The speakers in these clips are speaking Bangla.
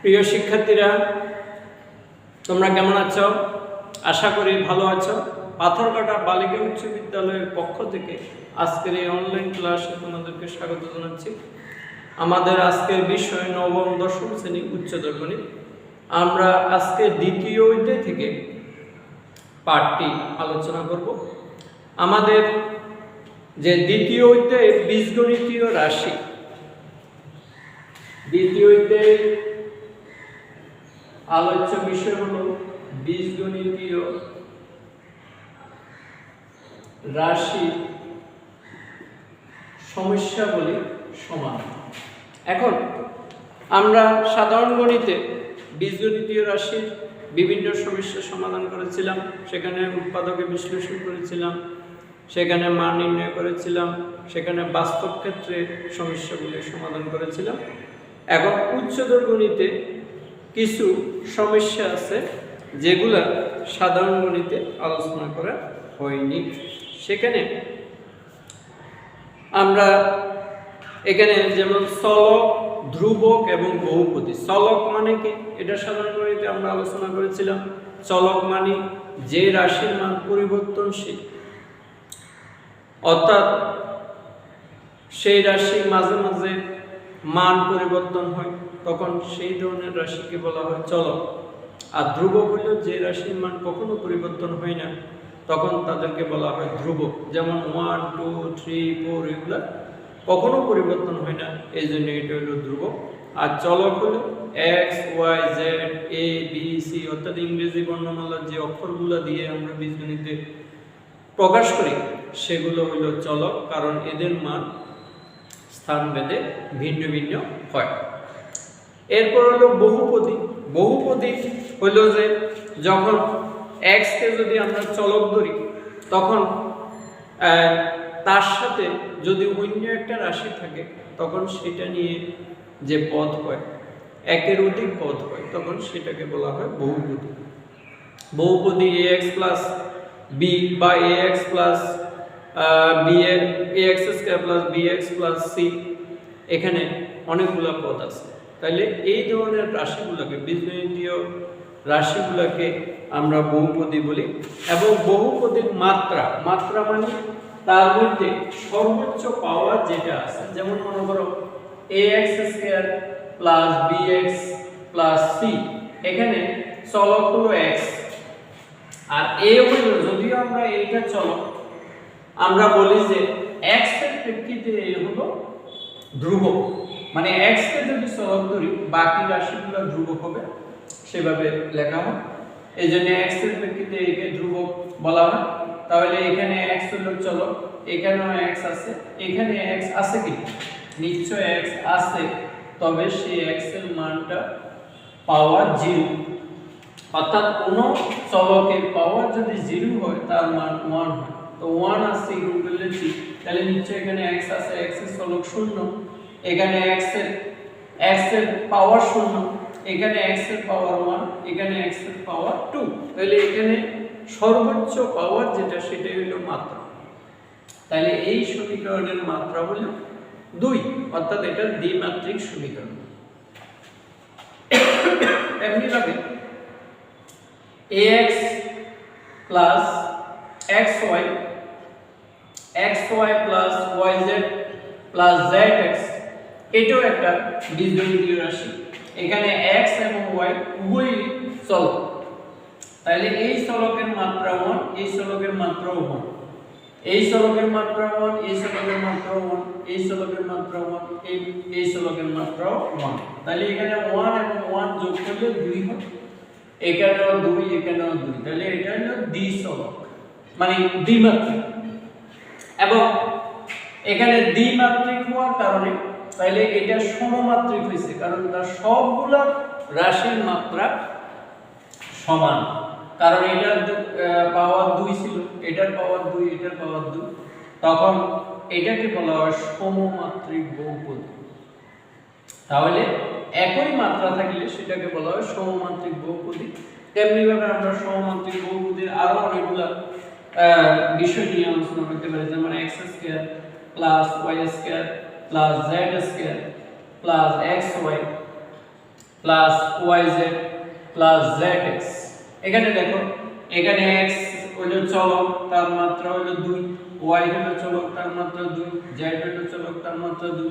প্রিয় শিক্ষার্থীরা, তোমরা কেমন আছো? আশা করি ভালো আছো। পাথরঘাটা বালিকা উচ্চ বিদ্যালয়ের পক্ষ থেকে আজকের এই অনলাইন ক্লাসে তোমাদেরকে স্বাগত জানাচ্ছি। আমাদের আজকের বিষয় নবম দশম শ্রেণী উচ্চতর গণিত। আমরা আজকে দ্বিতীয় অধ্যায় থেকে পাঠটি আলোচনা করব। আমাদের যে দ্বিতীয় অধ্যায়ে বীজগণিতীয় রাশি, দ্বিতীয় অধ্যায়ে আলোচ্য বিষয় হলো বীজগণিতীয় রাশি সমস্যাবলী সমাধান। এখন আমরা সাধারণ গণিতে বীজগণিতীয় রাশির বিভিন্ন সমস্যা সমাধান করেছিলাম। সেখানে উৎপাদকে বিশ্লেষণ করেছিলাম, সেখানে মান নির্ণয় করেছিলাম, সেখানে বাস্তব ক্ষেত্রে সমস্যাগুলি সমাধান করেছিলাম। এখন উচ্চতর গণিতে কিছু সমস্যা আছে যেগুলা সাধারণ গণিতে আলোচনা করা হয়নি। সেখানে আমরা এখানে যেমন চলক, ধ্রুবক এবং বহুপদী। চলক মানে কি, এটা সাধারণ গণিতে আমরা আলোচনা করেছিলাম। চলক মানে যে রাশির মান পরিবর্তনশীল, অর্থাৎ সেই রাশির মাঝে মাঝে মান পরিবর্তন হয়, তখন সেই ধরনের রাশিকে বলা হয় চলক। আর ধ্রুবক হলো যে রাশির মান কখনো পরিবর্তন হয় না, তখন তাদেরকে বলা হয় ধ্রুবক। যেমন 1, 2, 3, 4 এগুলা কখনো পরিবর্তন হয় না, এই জন্য এটা হলো ধ্রুবক। আর চলক হলো x, y, z, a, b, c, অর্থাৎ ইংরেজি বর্ণমালার যে অক্ষরগুলো দিয়ে আমরা বীজগণিতে প্রকাশ করি সেগুলো হলো চলক, কারণ এদের মান স্থানভেদে ভিন্ন ভিন্ন হয়। এরপর হলো বহুপদী। বহুপদী হলো যে যখন x কে যদি আমরা চলক ধরি, তখন তার সাথে যদি অন্য একটা রাশি থাকে, তখন সেটা নিয়ে যে পদ হয়, একের অধিক পদ হয়, তখন সেটাকে বলা হয় বহুপদী। বহুপদী ax প্লাস b বা ax plus ax square plus bx plus c, এখানে অনেকগুলো পদ আছে। তাহলে এই ধরনের রাশিগুলোকে, বীজগণিতীয় রাশিগুলোকে আমরা বহুপদী বলি। এবং বহুপদীর মাত্রা, মাত্রা মানে তার মধ্যে সর্বোচ্চ পাওয়ার যেটা আছে, যেমন মনে করো ax square plus bx plus c, এখানে চলক হলো x আর a হলো, যদিও আমরা এইটা চলক, আমরা বলি যে x এর প্রেক্ষিতে a হলো ধ্রুবক। মানে x কে যদি চলক ধরি, বাকি রাশিগুলো ধ্রুবক হবে, সেভাবে লেখা হয়। এই জন্য x এর প্রেক্ষিতে একে ধ্রুবক বলা হয়। তাহলে এখানে x হলো চলক, এখানেও x আছে, এখানে x আছে কি, নিশ্চয় x আছে, তবে সেই x এর মানটা পাওয়ার 0, অর্থাৎ কোন চলকের পাওয়ার যদি 0 হয় তার মান 1 হয়। তো 1 আছে গুণ করলে 3, তাহলে নিশ্চয় এখানে x আছে, x এর চলক 0, এখানে x এর পাওয়ার 0, এখানে x এর পাওয়ার 1, এখানে x এর পাওয়ার 2। তাহলে এখানে সর্বোচ্চ পাওয়ার যেটা, সেটাই হলো মাত্রা। তাহলে এই সমীকরণের মাত্রা হলো 2, অর্থাৎ এটা দ্বিমাত্রিক সমীকরণ। এমনিভাবে ax plus xy, xy plus yz plus zx, এটাও একটা বীজগণিতীয় রাশি। এখানে x এবং y উভয়ই চলক। তাহলে এই চলকের মাত্রা 1, এই চলকের মাত্রাও 1, এই চলকের মাত্রা 1, এই চলকের মাত্রা 1, এই চলকের মাত্রা 1, এই চলকের মাত্রাও 1। তাহলে এখানে 1 এবং 1 যোগ করলে 2 হয়, এখানেও 2, এখানেও 2। তাহলে এটা হলো দ্বিচলক, মানে দ্বিমাত্রিক। এবং এখানে দ্বিমাত্রিক হওয়ার কারণে তাহলে এটা সমমাত্রিক হয়েছে, কারণ তার সবগুলা রাশির মাত্রা সমান। কারণ এটার পাওয়ার 2 ছিল, এটার পাওয়ার 2, এটার পাওয়ার 2, তখন এটাকে বলা হয় সমমাত্রিক বহুপদী। তাহলে একই মাত্রা থাকলে সেটাকে বলা হয় সমমাত্রিক বহুপদী। তেমনিভাবে আমরা সমমাত্রিক বহুপদীর আরো অনেকগুলো বিষয় নিয়ে আলোচনা করতে পারি, যেমন x square plus y square plus z square plus xy plus Y Z plus Z X. এখানে দেখো, এখানে এক্স হলো চলক, তার মাত্রা হলো 2, ওয়াই হলো চলক, তার মাত্রা 2, জেড হলো চলক, তার মাত্রা 2।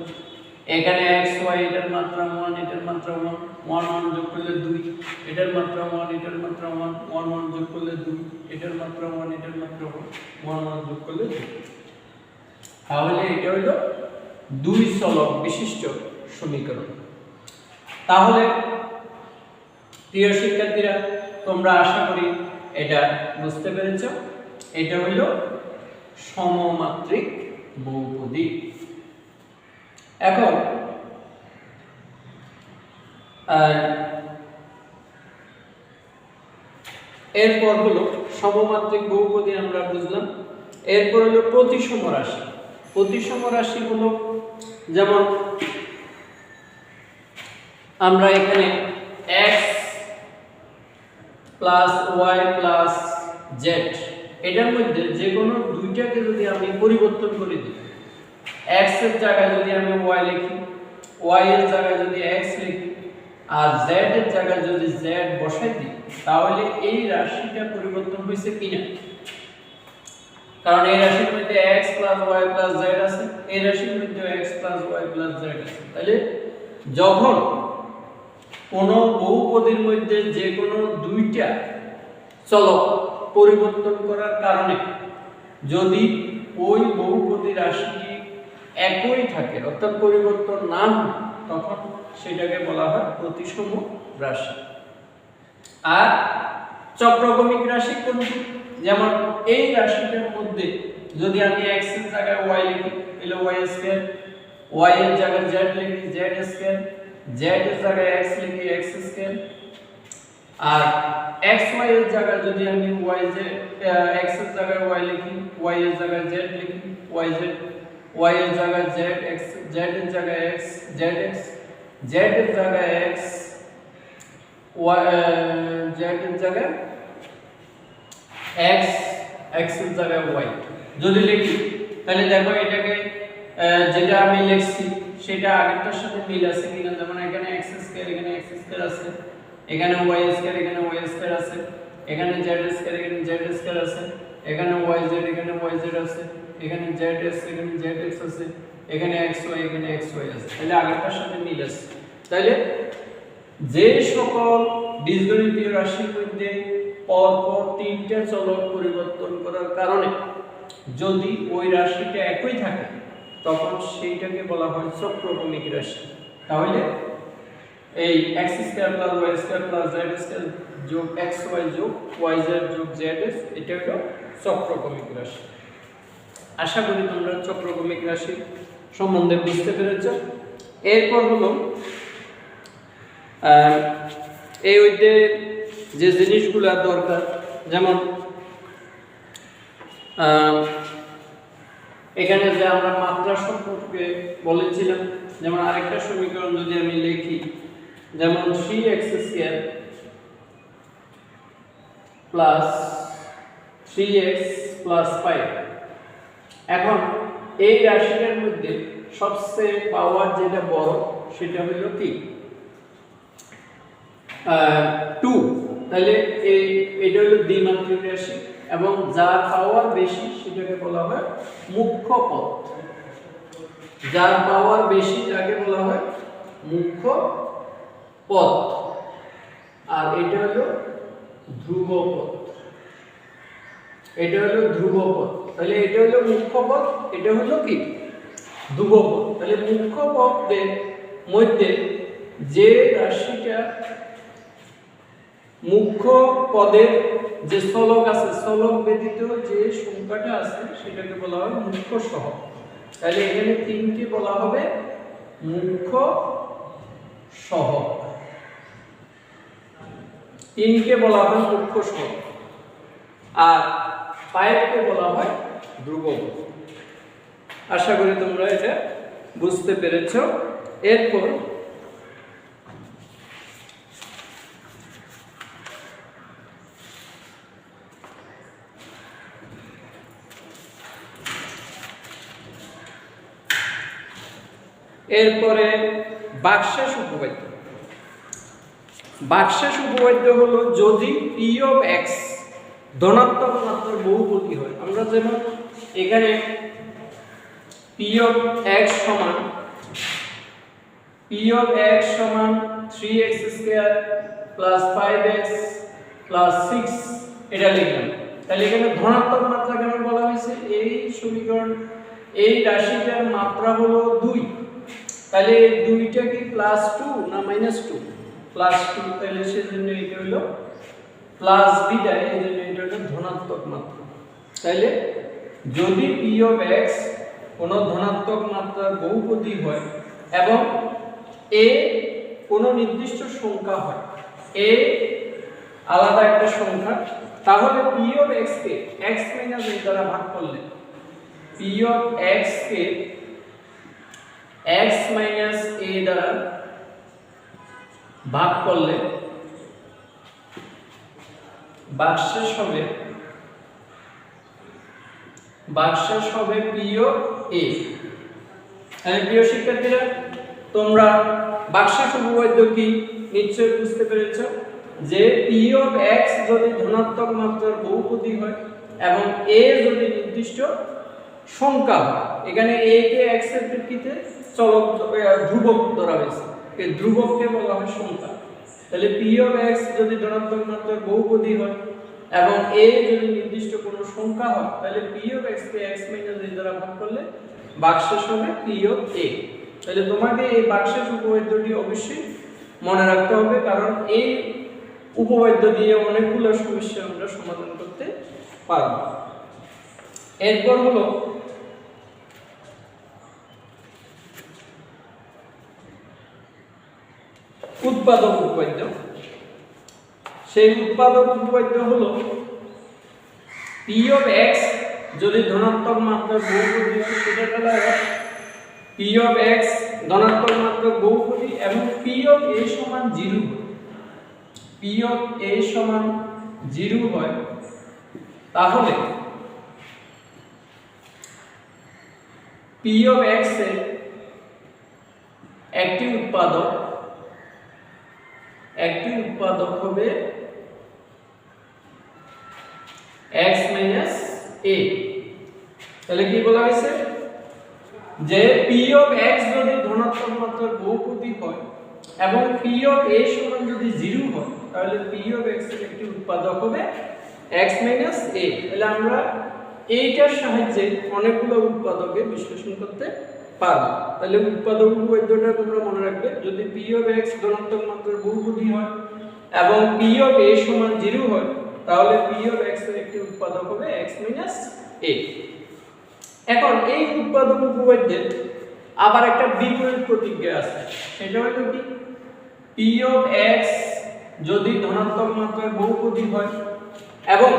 এখানে এক্স ওয়াই এটার মাত্রা 1, এটার মাত্রা 1, 1 1 যোগ করলে 2, এটার মাত্রা 1, এটার মাত্রা 1, 1 1 যোগ করলে 2, এটার মাত্রা 1, এটার মাত্রা 1, 1 1 যোগ করলে 2। তাহলে এটা হলো 2 চলক বিশিষ্ট সমীকরণ। তাহলে প্রিয় শিক্ষার্থীরা, তোমরা আশা করি এটা বুঝতে পেরেছ। এটা হলো সমমাত্রিক বহুপদী। এখন এরপর হলো সমমাত্রিক বহুপদী আমরা বুঝলাম। এরপর হলো প্রতিসম রাশি। প্রতিসম রাশি হলো যেমন আমরা এখানে x plus Y plus Z, এটার মধ্যে যে কোনো দুইটাকে যদি আমি পরিবর্তন করে দিই, x এর জায়গায় যদি আমি y লিখি, y এর জায়গায় যদি x লিখি, আর z এর জায়গায় যদি z বসাই দিই, তাহলে এই রাশিটা পরিবর্তন হয়েছে কিনা? কারণ এই রাশির মধ্যে x y z আছে, এই রাশির মধ্যে x y z আছে। তাহলে যখন কোন বহুপদীর মধ্যে যে কোনো দুইটা চলক পরিবর্তন করার কারণে যদি ওই বহুপদী রাশিটি একই থাকে, অর্থাৎ পরিবর্তন না হয়, তখন সেটাকে বলা হয় প্রতিসম রাশি। আর চক্রগমিক রাশি কোনটি? যেমন এই রাশিটার মধ্যে যদি আমি x এর জায়গায় y লিখি, তাহলে y স্কয়ার, y এর জায়গায় z লিখি, z স্কয়ার, z এর জায়গায় x লিখি, x স্কয়ার, আর x y এর জায়গায় যদি আমি x এর জায়গায় y লিখি, y এর জায়গায় z লিখি, y এর জায়গায় z, x z এর জায়গায় x, z x, z এর জায়গায় x, y z এর জায়গায় x, x এর জায়গায় y যদি লিখি, তাহলে দেখো এটাকে যেটা আমি লিখছি সেটা আগেরটার সাথে মিল আছে কিনা। যেমন এখানে x স্কয়ার, এখানে x স্কয়ার আছে, এখানে y স্কয়ার, এখানে y স্কয়ার আছে, এখানে z স্কয়ার, এখানে z স্কয়ার আছে, এখানে yz, এখানে yz আছে, এখানে zx, এখানে zx আছে, এখানে xy, এখানে xy আছে। তাহলে আগেরটার সাথে মিল আছে। তাহলে যে সকল বীজগণিতীয় রাশির মধ্যে পরপর তিনটা চলক পরিবর্তন করার কারণে যদি ওই রাশিটা একই থাকে, তখন সেইটাকে বলা হয় চক্রগমিক রাশি। তাহলে এই x square plus y square plus z square যোগ xy যোগ yz যোগ zx, এটা হলো চক্রগমিক রাশি। আশা করি তোমরা চক্রগমিক রাশি সম্বন্ধে বুঝতে পেরেছো। এরপর হলো এই ওইতে যে জিনিসগুলো দরকার, যেমন এখানে যে আমরা মাত্রা সম্পর্কে বলেছিলাম, যেমন আরেকটা সমীকরণ যদি আমি লিখি, যেমন 3x square plus 3x plus 5। এখন এই রাশিটার মধ্যে সবচেয়ে পাওয়ার যেটা বড় সেটা হলো কি 2। তাহলে এটা হলো দ্বিমাত্রিক রাশি এবং যার পাওয়ার বেশি সেটাকে বলা হয় মুখ্য পদ। যার পাওয়ার বেশি তাকে বলা হয় মুখ্য পদ, আর এটা হলো ধ্রুব পদ। এটা হলো ধ্রুব পদ। তাহলে এটা হলো মুখ্য পদ, এটা হলো কি ধ্রুব পদ। তাহলে মুখ্য পদের মধ্যে যে রাশিটা মুখ্য পদের যে চলক আছে, চলক ব্যতীত যে সংখ্যাটা আছে সেটাকে বলা হয় মুখ্য সহগ। তাহলে এখানে তিনকে বলা হবে মুখ্য সহগ, তিনকে বলা হয় মুখ্য সহগ, আর 5কে বলা হয় ধ্রুবক। আশা করি তোমরা এটা বুঝতে পেরেছো। এরপর এরপরে বাকশেষ উপপাদ্য। ভাগশেষ উপপাদ্য হলো যদি পি অফ এক্স ধনাত্মক মাত্রার বহুপদী হয়। আমরা যেমন এখানে পি অফ এক্স সমান 3x square plus 5x plus 6 এটা লিখলাম। তাহলে এখানে ধনাত্মক মাত্রা কেন বলা হয়েছে? এই সমীকরণ এই রাশিটার মাত্রা হলো 2। তাহলে এই 2টা কি প্লাস 2 না মাইনাস 2? প্লাস 2। তাহলে সেজন্য এটা হলো প্লাস বিটা, এই জন্য এটা হলো ধনাত্মক মাত্রা। তাহলে যদি পি অফ এক্স কোন ধনাত্মক মাত্রার বহুপদী হয় এবং এ কোন নির্দিষ্ট সংখ্যা হয়, এ আলাদা একটা সংখ্যা, তাহলে P of x K x minus a দ্বারা ভাগ করলে, P of x K x minus a দ্বারা ভাগ করলে ভাগশেষ হবে পি অফ a। তাহলে প্রিয় শিক্ষার্থীরা, তোমরা ভাগশেষ উপপাদ্য কি নিশ্চয়ই বুঝতে পেরেছো যে পি অফ এক্স যদি ধনাত্মক মাত্রার বহুপদী হয় এবং a যদি নির্দিষ্ট সংখ্যা হয়। এখানে a কে x এর প্রেক্ষিতে চলক ধ্রুবক ধরা হয়েছে, এই ধ্রুবককে বলা হয় সংখ্যা। তাহলে পি অফ এক্স যদি ধনাত্মক মাত্রার বহুপদী হয় এবং a যদি নির্দিষ্ট কোনো সংখ্যা হয়, তাহলে P of x K x minus a দ্বারা ভাগ করলে ভাগশেষ হবে পি অফ a। তাহলে তোমাকে এই ভাগশেষ উপপাদ্যটি অবশ্যই মনে রাখতে হবে, কারণ এই উপপাদ্য দিয়ে অনেকগুলো সমস্যা আমরা সমাধান করতে পারব। এরপর হলো উৎপাদক উপপাদ্য। সেই উৎপাদক উপপাদ্য হলো পি অফ এক্স যদি ধনাত্মক মাত্রার বহুপদী হয়, সেটা বলা হয় পি অফ এক্স ধনাত্মক মাত্রার বহুপদী এবং পি অফ a সমান 0 হয়, পি অফ a সমান 0 হয়, তাহলে পি অফ এক্স এর একটি উৎপাদক হবে x মাইনাস a। তাহলে কি বলা হয়েছে যে পি অফ এক্স যদি ধনাত্মক মাত্রার বহুপদী হয় এবং পি অফ a সমান যদি 0 হয়, তাহলে পি অফ এক্স এর একটি উৎপাদক হবে x মাইনাস a। তাহলে আমরা এইটার সাহায্যে অনেকগুলো উৎপাদকে বিশ্লেষণ করতে পারব। তাহলে উৎপাদক উপপাদ্যটা তোমরা মনে রাখবে, যদি পি অফ এক্স ধনাত্মক মাত্রার বহুপদী হয় এবং পি অফ a সমান 0 হয়, তাহলে পি অফ এক্স এর একটি উৎপাদক হবে x মাইনাস a। এখন এই উৎপাদক উপপাদ্যের আবার একটা বিপরীত প্রতিক্রিয়া আছে, সেটা হলো কি পি অফ এক্স যদি ধনাত্মক মাত্রার বহুপদী হয় এবং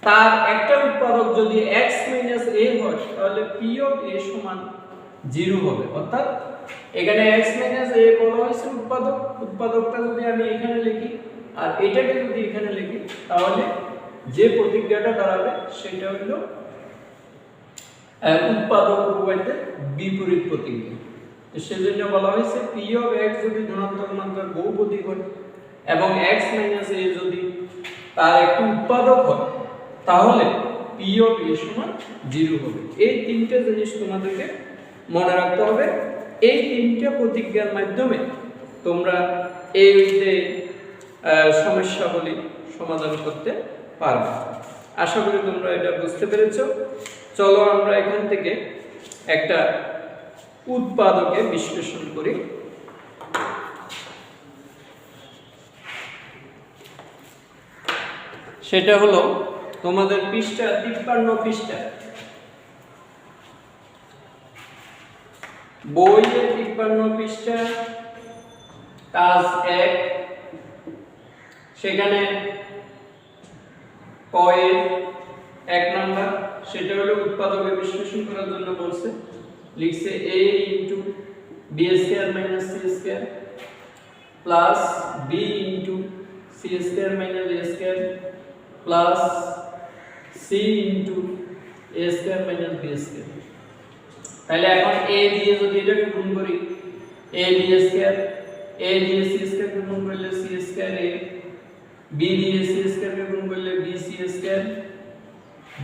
তার একটা উৎপাদক যদি x মাইনাস a হয়, তাহলে পি অফ a সমান 0 হবে। অর্থাৎ এখানে x মাইনাস a বলা হয়েছে উৎপাদকটা যদি আমি এখানে লিখি আর এটাকে যদি এখানে লিখি, তাহলে যে প্রতিক্রিয়াটা দাঁড়াবে সেটা হলো উৎপাদক উপপাদ্যের বিপরীত প্রতিক্রিয়া। তো সেজন্য বলা হয়েছে পি অফ এক্স যদি ধনাত্মক মাত্রার বহুপদী হয় এবং x মাইনাস a যদি তার একটি উৎপাদক হয়, তাহলে পি অফ a সমান 0 হবে। এই তিনটা জিনিস তোমাদেরকে মনে রাখতে হবে। এই তিনটা প্রতিক্রিয়ার মাধ্যমে তোমরা এই যে সমস্যাগুলি সমাধান করতে পারবে। আশা করি তোমরা এটা বুঝতে পেরেছো। চলো আমরা এখান থেকে একটা উৎপাদকে বিশ্লেষণ করি। সেটা হলো তোমাদের পৃষ্ঠা 53 পৃষ্ঠা, বইয়ের 53 পৃষ্ঠা কাজ 1, সেখানে কয়ের 1 নাম্বার, সেটা হলো উৎপাদকে বিশ্লেষণ করার জন্য বলছে, লিখছে a into b square minus c square plus b into c square minus a square plus c into a square minus b square. তাহলে এখন a দিয়ে যদি এটাকে গুণ করি, a b স্কয়ার a দিয়ে c স্কয়ার কে গুণ করলে c স্কয়ার a, b দিয়ে c স্কয়ার কে গুণ করলে b c স্কয়ার,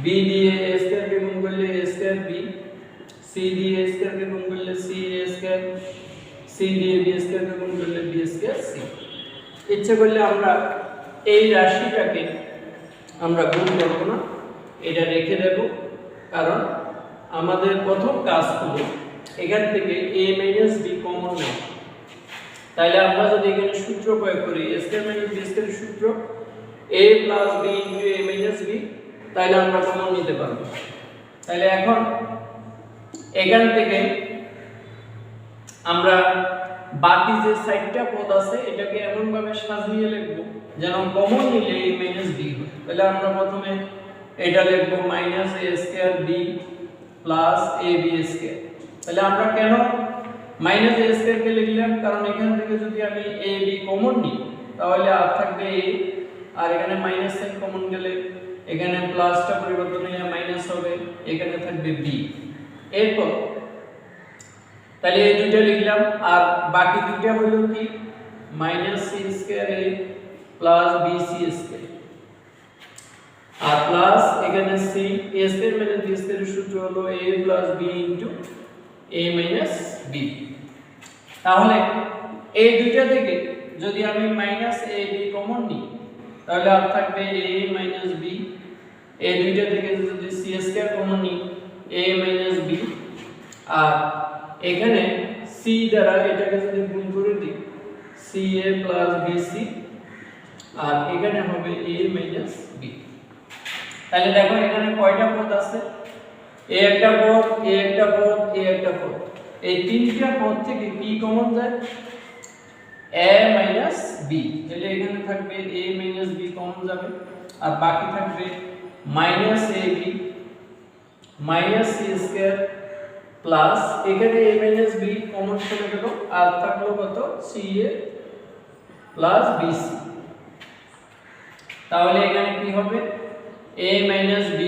b দিয়ে a স্কয়ার কে গুণ করলে a স্কয়ার b, c দিয়ে a স্কয়ার কে গুণ করলে c a স্কয়ার, c দিয়ে b স্কয়ার কে গুণ করলে b স্কয়ার c। ইচ্ছা করলে আমরা এই রাশিটাকে আমরা গুণ করব না, এটা রেখে দেব, কারণ আমাদের প্রথম কাজ হলো এখান থেকে a b কমন নেওয়া। তাহলে আমরা যদি এখানে সূত্র প্রয়োগ করি a square minus b square সূত্র a plus b into a minus b, তাহলে আমরা কমন নিতে পারব। তাহলে এখন এখান থেকে আমরা বাকি যে সাইডটা পদ আছে এটাকে এমন ভাবে সাজিয়ে লিখব যেন কমন নিলে a মাইনাস b হয়। তাহলে আমরা প্রথমে এটা লিখব minus a square b plus ab square. তাহলে আমরা কেন মাইনাস a স্কয়ার কে লিখলাম, কারণ এখান থেকে যদি আমি ab কমন নিই তাহলে আর থাকবে a, আর এখানে মাইনাস সাইন কমন গেলে এখানে প্লাসটা পরিবর্তন হয়ে মাইনাস হবে, এখানে থাকবে b। এরপর তাহলে এই দুইটা লিখলাম, আর বাকি দুইটা হলো কি minus c square a plus bc square, আর প্লাস এখানে c a square minus b স্কয়ারের সূত্র হলো a plus b into a minus b। তাহলে এই দুইটা থেকে যদি আমি মাইনাস ab কমন নিই তাহলে আর থাকবে a মাইনাস b, এই দুইটা থেকে যদি c স্কয়ার কমন নিই a মাইনাস b, আর এখানে c দ্বারা এটাকে যদি গুণ করে দিই ca প্লাস bc, আর এখানে হবে a মাইনাস b। তাহলে দেখো এখানে কয়টা পদ আছে, a একটা পদ, a একটা পদ, a একটা পদ। এই তিনটা পদ থেকে কি কমন যায়, a মাইনাস b। তাহলে এখানে থাকবে a মাইনাস b কমন যাবে, আর বাকি থাকবে minus ab minus c square plus এখানে a মাইনাস b কমন চলে গেল, আর থাকলো কত ca প্লাস bc। তাহলে এখানে কি হবে a মাইনাস b।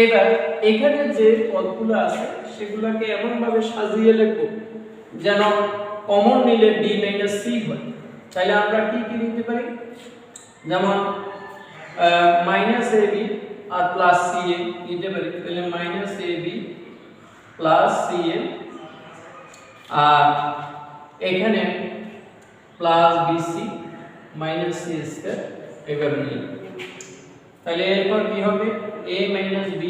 এবার এখানে যে পদগুলো আছে সেগুলোকে এমন ভাবে সাজিয়ে লিখব যেন কমন নিলে b মাইনাস c হয়। তাহলে আমরা কি কি নিতে পারি, যেমন মাইনাস ab আর প্লাস ca নিতে পারি। তাহলে মাইনাস ab প্লাস ca, আর এখানে plus bc minus c square এভাবে লিখব। তাহলে এরপর কি হবে a মাইনাস b,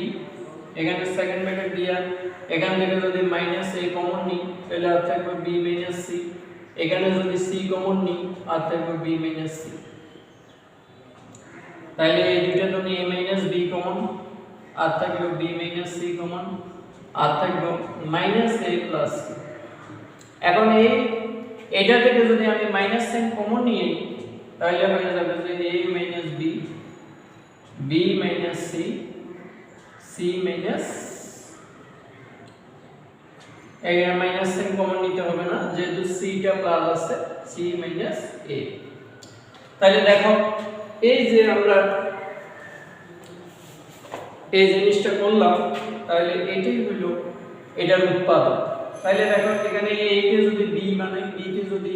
এখানে সেকেন্ড ব্র্যাকেট দিয়া এখান থেকে যদি মাইনাস a কমন নিই তাহলে আর থাকবে b মাইনাস c, এখানে যদি c কমন নিই আর থাকবে b মাইনাস c। তাহলে এই দুইটা তো a মাইনাস b কমন, আর থাকবে b মাইনাস c কমন, আর থাকবে মাইনাস a প্লাস c। এখন এটা থেকে যদি আমি মাইনাস সাইন কমন নিই তাহলে হয়ে যাবে যে a minus b, b minus c, c minus, এখানে মাইনাস সাইন কমন নিতে হবে না যেহেতু c টা প্লাস আছে, c মাইনাস a। তাহলে দেখো এই যে আমরা এই জিনিসটা করলাম, তাহলে এটাই হলো এটার উৎপাদক। তাহলে দেখো এখানে a কে যদি b বানাই, b কে যদি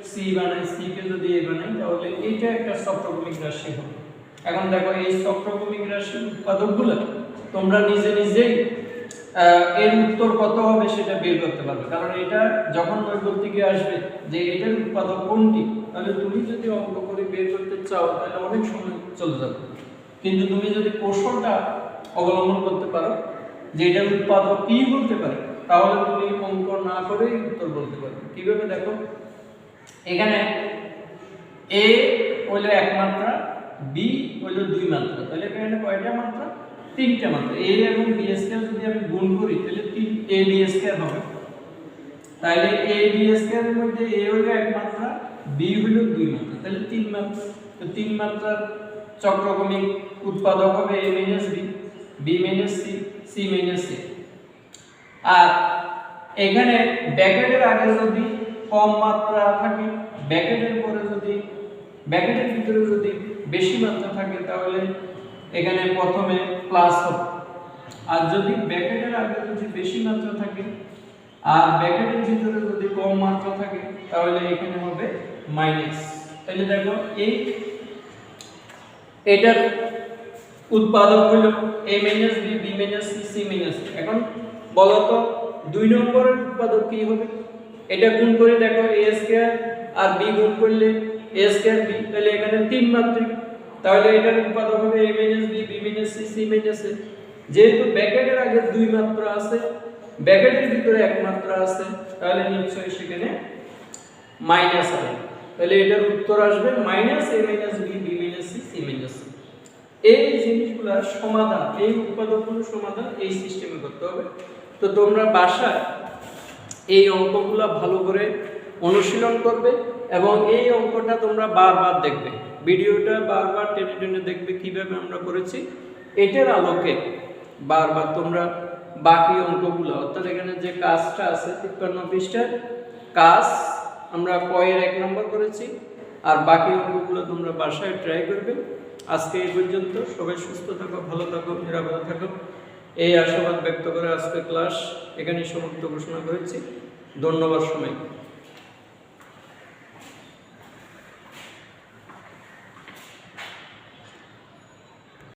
c বানাই, c কে যদি a বানাই, তাহলে এটা একটা সূত্রক্রমিক রাশি হবে। এখন দেখো এই সূত্রক্রমিক রাশির উৎপাদকগুলো তোমরা নিজে নিজেই এর উত্তর কত হবে সেটা বের করতে পারবে, কারণ এটা যখন নৈর্গত্যিকে আসবে যে এটার উৎপাদক কোনটি, তাহলে তুমি যদি অঙ্ক করে বের করতে চাও তাহলে অনেক সময় চলে যাবে। কিন্তু তুমি যদি কৌশলটা অবলম্বন করতে পারো যে এটার উৎপাদক কি বলতে পারে, তাহলে তুমি অঙ্ক না করেই উত্তর বলতে পারবে। কিভাবে দেখো, এখানে a হলো এক মাত্রা, b হলো দুই মাত্রা, তাহলে এখানে কয়টা মাত্রা, তিনটা মাত্রা। a এবং b স্কয়ার যদি আমি গুণ করি তাহলে 3ab স্কয়ার হবে। তাহলে ab স্কয়ার এর মধ্যে a হলো এক মাত্রা, b হলো দুই মাত্রা, তাহলে তিন মাত্রা। তো তিন মাত্রার চক্রক্রমিক উৎপাদক হবে a b, b c, c c। আর এখানে ব্র্যাকেটের আগে যদি কম মাত্রা থাকে, ব্র্যাকেটের পরে যদি ব্র্যাকেটের ভিতরে যদি বেশি মাত্রা থাকে তাহলে এখানে প্রথমে প্লাস হবে, আর যদি ব্র্যাকেটের আগে যদি বেশি মাত্রা থাকে আর ব্র্যাকেটের ভিতরে যদি কম মাত্রা থাকে তাহলে এখানে হবে মাইনাস। তাহলে দেখো এটার উৎপাদক হলো a minus b b minus c c minus. এখন বলো তো 2 নম্বরের উৎপাদক কি হবে? এটা গুণ করে দেখো a স্কয়ার আর b গুণ করলে a স্কয়ার b, তাহলে এখানে 3 মাত্রিক, তাহলে এটার উৎপাদক হবে a minus b b minus c c minus a। যেহেতু ব্র্যাকেটের আগে 2 মাত্রা আছে, ব্র্যাকেটের ভিতরে 1 মাত্রা আছে, তাহলে নিশ্চয়ই সেখানে মাইনাস হবে। তাহলে এটার উত্তর আসবে minus a minus b b minus c c minus a। এই জিনিসগুলোর সমাধান, এই উৎপাদকগুলোর সমাধান এই সিস্টেমে করতে হবে। তো তোমরা বাসায় এই অঙ্কগুলো ভালো করে অনুশীলন করবে এবং এই অঙ্কটা তোমরা বারবার দেখবে, ভিডিওটা বারবার টেনে টেনে দেখবে কিভাবে আমরা করেছি। এটার আলোকে বারবার তোমরা বাকি অঙ্কগুলো, অর্থাৎ এখানে যে কাজটা আছে 53 পৃষ্ঠার কাজ আমরা কয়ের 1 নম্বর করেছি, আর বাকি অঙ্কগুলো তোমরা বাসায় ট্রাই করবে। আজকে এই পর্যন্ত। সবাই সুস্থ থাকো, ভালো থাকো, নিরাপদে থাকো, এই আশাবাদ ব্যক্ত করে আজকে ক্লাস এখানেই সমাপ্ত ঘোষণা করেছি। ধন্যবাদ সবাইকে।